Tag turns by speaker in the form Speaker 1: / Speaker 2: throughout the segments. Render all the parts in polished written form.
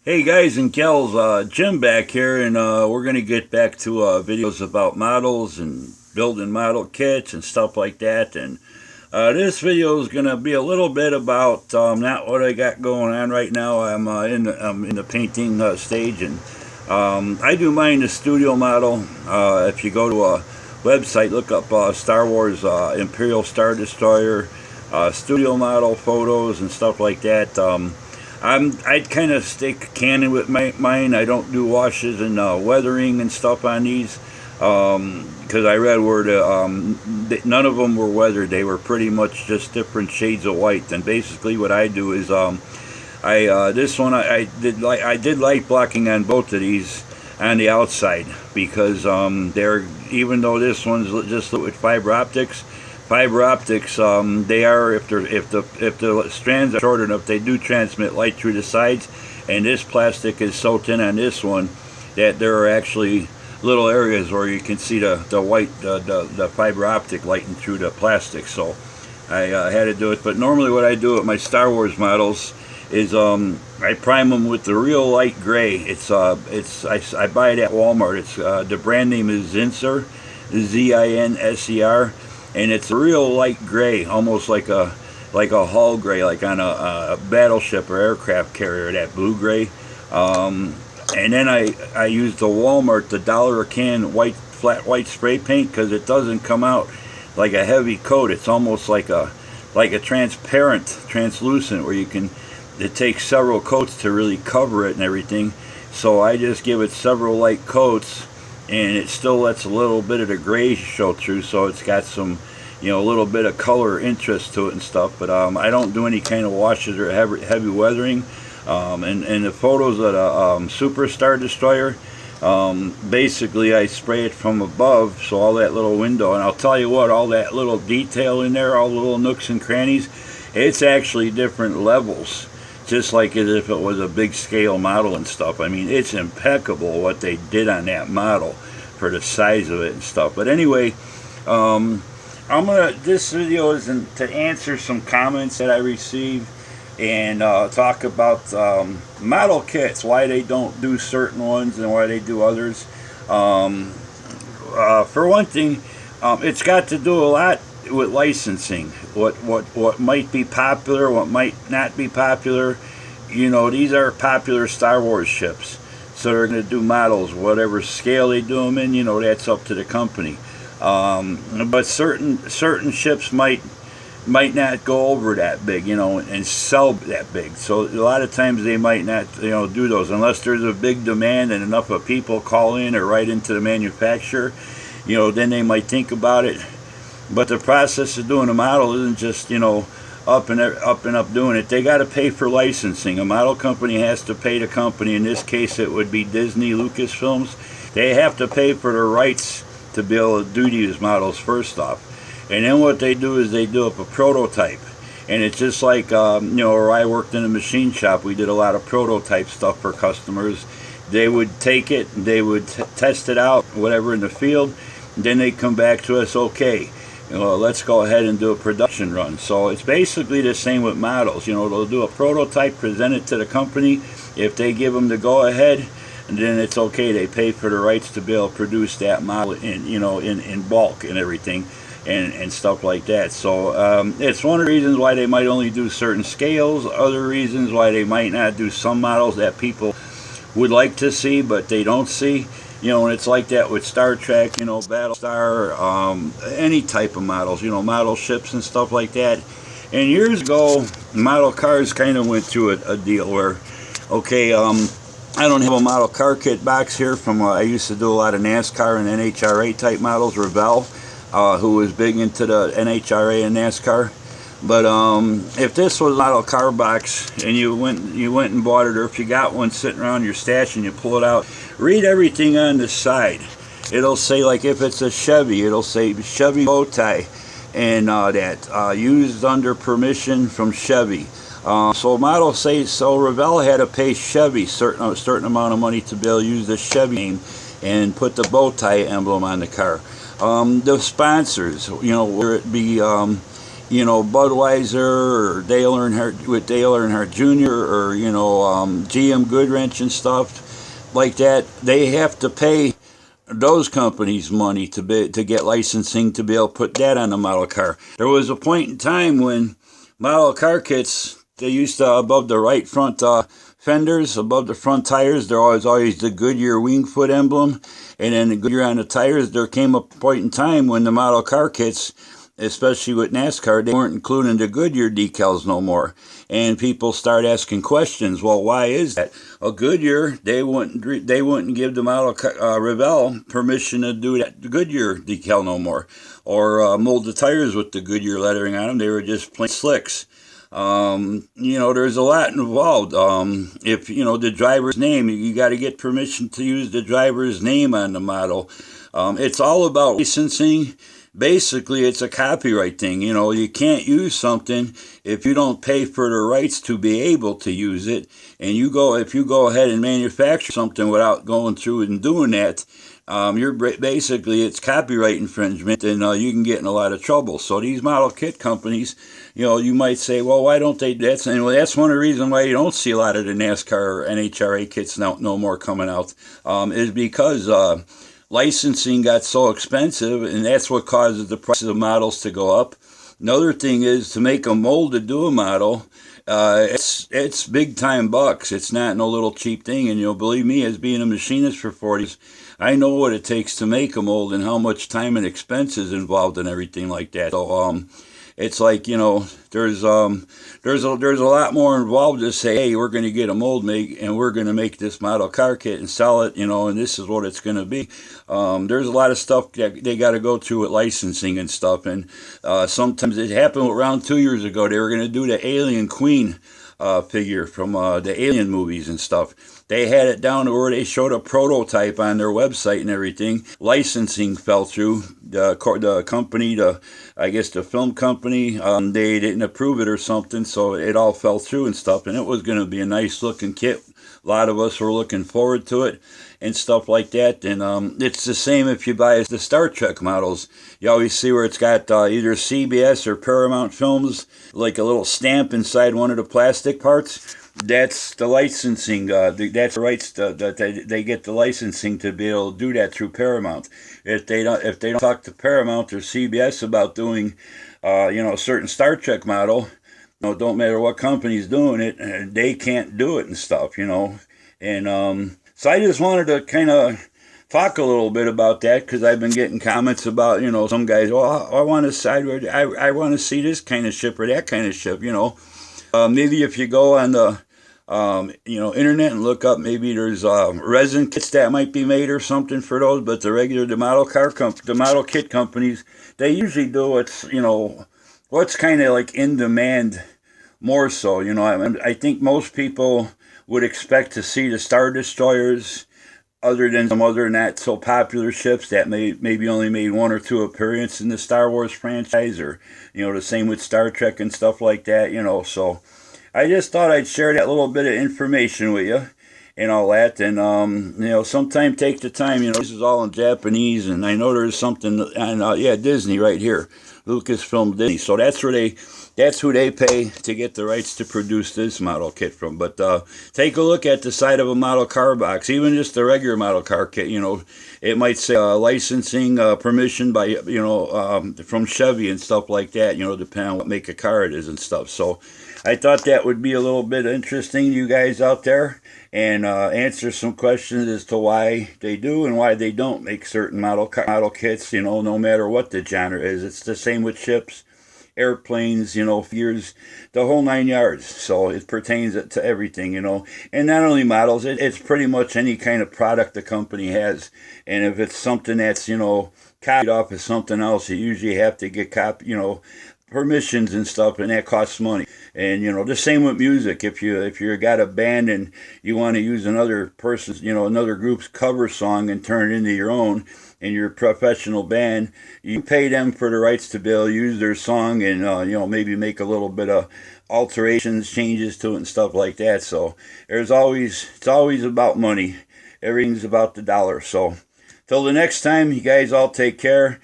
Speaker 1: Hey guys and gals, Jim back here, and we're going to get back to videos about models and building model kits and stuff like that. And this video is going to be a little bit about not what I got going on right now. I'm in the painting stage, and I do mine the studio model. If you go to a website, look up Star Wars Imperial Star Destroyer studio model photos and stuff like that. I'd kind of stay candid with mine. I don't do washes and weathering and stuff on these because I read where none of them were weathered. They were pretty much just different shades of white. And basically, what I do is this one I did light blocking on both of these on the outside because they're, even though this one's just with fiber optics, they are, if the strands are short enough, they do transmit light through the sides. And this plastic is so thin on this one that there are actually little areas where you can see the white, the fiber optic lighting through the plastic. So I had to do it. But normally what I do with my Star Wars models is I prime them with the real light gray. I buy it at Walmart. It's the brand name is Zinser, Zinser. And it's a real light gray, almost like a hull gray, like on a battleship or aircraft carrier, that blue gray. And then I use the Walmart, the $1 a can flat white spray paint, because it doesn't come out like a heavy coat. It's almost like a translucent, where it takes several coats to really cover it and everything. So I just give it several light coats, and it still lets a little bit of the gray show through, so it's got some, a little bit of color interest to it and stuff. But I don't do any kind of washes or heavy weathering. And the photos of the Super Star Destroyer, basically I spray it from above, so all that little window, and I'll tell you what, all that little detail in there, all the little nooks and crannies, it's actually different levels, just like as if it was a big scale model and stuff. I mean, it's impeccable what they did on that model for the size of it and stuff. But anyway, this video is to answer some comments that I received and talk about model kits, why they don't do certain ones and why they do others. For one thing, it's got to do a lot with licensing. What might be popular, what might not be popular. These are popular Star Wars ships, so they're going to do models whatever scale they do them in. That's up to the company. But certain ships might not go over that big, and sell that big. So a lot of times they might not, do those unless there's a big demand and enough of people call in or write into the manufacturer. Then they might think about it. But the process of doing a model isn't just, up and up doing it. They got to pay for licensing. A model company has to pay the company. In this case, it would be Disney, Lucasfilms. They have to pay for the rights to be able to do these models first off. And then what they do is they do up a prototype. And it's just like, where I worked in a machine shop, we did a lot of prototype stuff for customers. They would take it, they would test it out, whatever, in the field. And then they come back to us, okay, let's go ahead and do a production run. So it's basically the same with models. They'll do a prototype, present it to the company. If they give them the go ahead, and then it's okay. They pay for the rights to be able to produce that model in bulk and everything, and stuff like that. So it's one of the reasons why they might only do certain scales. Other reasons why they might not do some models that people would like to see but they don't see. And it's like that with Star Trek, Battlestar, any type of models, model ships and stuff like that. And years ago, model cars kind of went through a deal where, okay, I don't have a model car kit box here from, I used to do a lot of NASCAR and NHRA type models, Revell, who was big into the NHRA and NASCAR. But if this was a model car box and you went and bought it, or if you got one sitting around your stash and you pull it out, read everything on the side. It'll say, like, if it's a Chevy, it'll say Chevy bow tie, and that used under permission from Chevy. So models say, so Revell had to pay Chevy a certain amount of money to be able to use the Chevy name and put the bow tie emblem on the car. The sponsors, whether it be Budweiser or Dale Earnhardt with Dale Earnhardt Jr. or GM Goodwrench and stuff like that, they have to pay those companies money to get licensing to be able to put that on the model car. There was a point in time when model car kits, they used to, above the right front fenders, above the front tires, there was always the Goodyear wing foot emblem, and then the Goodyear on the tires. There came a point in time when the model car kits, especially with NASCAR, they weren't including the Goodyear decals no more. And people start asking questions. Well, why is that? A Goodyear, they wouldn't give the model Revell permission to do that Goodyear decal no more, or mold the tires with the Goodyear lettering on them. They were just plain slicks. There's a lot involved. If the driver's name, you got to get permission to use the driver's name on the model. It's all about licensing. Basically, it's a copyright thing. You can't use something if you don't pay for the rights to be able to use it. And if you go ahead and manufacture something without going through and doing that, it's copyright infringement, and you can get in a lot of trouble. So these model kit companies, you might say, well, why don't they? That's one of the reasons why you don't see a lot of the NASCAR or NHRA kits no more coming out, is because licensing got so expensive, and that's what causes the prices of models to go up. Another thing is, to make a mold to do a model, it's big time bucks. It's not no little cheap thing. And believe me, as being a machinist for 40 years, I know what it takes to make a mold and how much time and expense is involved in everything like that. So it's like, there's a lot more involved to say, hey, we're going to get a mold made and we're going to make this model car kit and sell it, and this is what it's going to be. There's a lot of stuff that they got to go through with licensing and stuff. And sometimes it happened around 2 years ago. They were going to do the Alien Queen figure from the Alien movies and stuff. They had it down to where they showed a prototype on their website and everything. Licensing fell through. The company, the film company, they didn't approve it or something, so it all fell through and stuff. And it was going to be a nice looking kit. A lot of us were looking forward to it and stuff like that. And it's the same if you buy the Star Trek models. You always see where it's got either CBS or Paramount Films, like a little stamp inside one of the plastic parts. That's the licensing. That's the rights that they get the licensing to be able to do that through Paramount. If they don't talk to Paramount or CBS about doing, a certain Star Trek model, don't matter what company's doing it, they can't do it and stuff. And so I just wanted to kind of talk a little bit about that, because I've been getting comments about, some guys, well, I want to sideways, I want to see this kind of ship or that kind of ship. Maybe if you go on the internet and look up, maybe there's resin kits that might be made or something for those. But the model kit companies, they usually do what's kind of like in demand more so. I think most people would expect to see the Star Destroyers, other than some other not so popular ships that maybe only made one or two appearances in the Star Wars franchise, or the same with Star Trek and stuff like that. So I just thought I'd share that little bit of information with you and all that. And sometime take the time. This is all in Japanese, and I know there's something on Disney right here, Lucasfilm Disney. So that's who they pay to get the rights to produce this model kit from. But take a look at the side of a model car box, even just the regular model car kit. It might say licensing permission by from Chevy and stuff like that. Depending on what make of car it is and stuff. So I thought that would be a little bit interesting to you guys out there, and answer some questions as to why they do and why they don't make certain model kits. No matter what the genre is, it's the same with ships, airplanes, figures, the whole 9 yards. So it pertains to everything, and not only models, it's pretty much any kind of product the company has. And if it's something that's, copied off of something else, you usually have to get permissions and stuff, and that costs money. And the same with music. If you got a band and you want to use another person's, another group's cover song and turn it into your own, and you're a professional band, you pay them for the rights to be able to use their song, and maybe make a little bit of alterations, changes to it and stuff like that. So it's always about money. Everything's about the dollar. So till the next time, you guys all take care.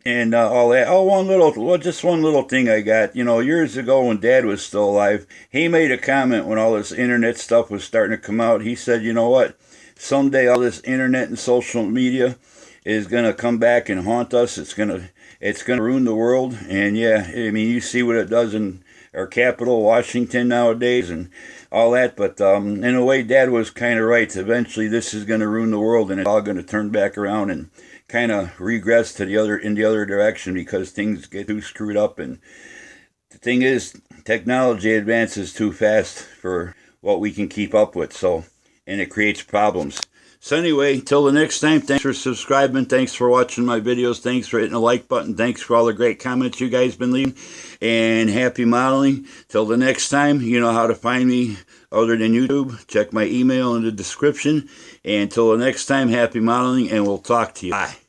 Speaker 1: and all that. Oh, just one little thing I got. You know, years ago when Dad was still alive, he made a comment when all this internet stuff was starting to come out. He said, you know what? Someday all this internet and social media is gonna come back and haunt us. It's gonna ruin the world. And yeah, I mean, you see what it does in our capital, Washington, nowadays, and all that. But in a way, Dad was kind of right. Eventually, this is gonna ruin the world, and it's all gonna turn back around and kind of regress to the other direction because things get too screwed up. And the thing is, technology advances too fast for what we can keep up with. So, and it creates problems. So anyway, till the next time, thanks for subscribing, thanks for watching my videos, thanks for hitting the like button, thanks for all the great comments you guys been leaving, and happy modeling. Till the next time, you know how to find me other than YouTube. Check my email in the description. And till the next time, happy modeling, and we'll talk to you. Bye.